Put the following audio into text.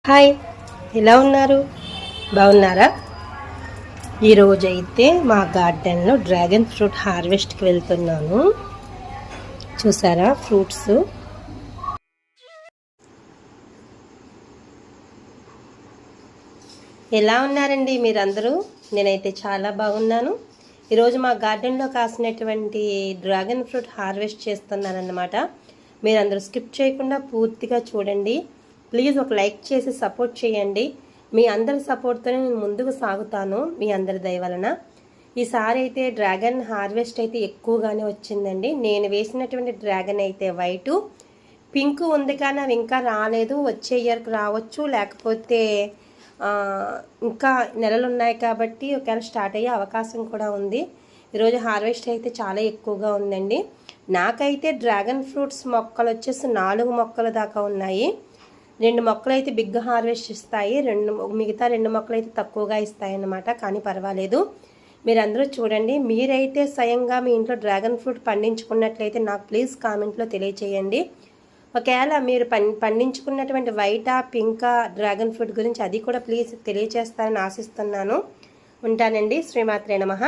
Hi, ఎలా ఉన్నారు? బాగున్నారా? ఈరోజైతే మా గార్డెన్లో డ్రాగన్ ఫ్రూట్ హార్వెస్ట్కి వెళ్తున్నాను. చూసారా ఫ్రూట్స్? ఎలా ఉన్నారండి మీరందరూ? నేనైతే చాలా బాగున్నాను. ఈరోజు మా గార్డెన్లో కాసినటువంటి డ్రాగన్ ఫ్రూట్ హార్వెస్ట్ చేస్తున్నానన్నమాట. మీరందరూ స్కిప్ చేయకుండా పూర్తిగా చూడండి. ప్లీజ్ ఒక లైక్ చేసి సపోర్ట్ చేయండి. మీ అందరి సపోర్ట్తోనే నేను ముందుకు సాగుతాను, మీ అందరి దయ వలన. ఈసారి అయితే డ్రాగన్ హార్వెస్ట్ అయితే ఎక్కువగానే వచ్చిందండి. నేను వేసినటువంటి డ్రాగన్ అయితే వైటు, పింక్ ఉంది కానీ అవి ఇంకా రాలేదు. వచ్చే ఇయర్కి రావచ్చు, లేకపోతే ఇంకా నెలలు ఉన్నాయి కాబట్టి ఒకవేళ స్టార్ట్ అయ్యే అవకాశం కూడా ఉంది. ఈరోజు హార్వెస్ట్ అయితే చాలా ఎక్కువగా ఉందండి. నాకైతే డ్రాగన్ ఫ్రూట్స్ మొక్కలు వచ్చేసి 4 మొక్కల దాకా ఉన్నాయి. 2 మొక్కలు అయితే బిగ్ హార్వెస్ట్ ఇస్తాయి, మిగతా 2 మొక్కలు అయితే తక్కువగా ఇస్తాయి అన్నమాట. కానీ పర్వాలేదు, మీరందరూ చూడండి. మీరైతే స్వయంగా మీ ఇంట్లో డ్రాగన్ ఫ్రూట్ పండించుకున్నట్లయితే నాకు ప్లీజ్ కామెంట్లో తెలియచేయండి. ఒకవేళ మీరు పండించుకున్నటువంటి వైటా పింకా డ్రాగన్ ఫ్రూట్ గురించి అది కూడా ప్లీజ్ తెలియచేస్తారని ఆశిస్తున్నాను. ఉంటానండి. శ్రీమాత్రే నమః.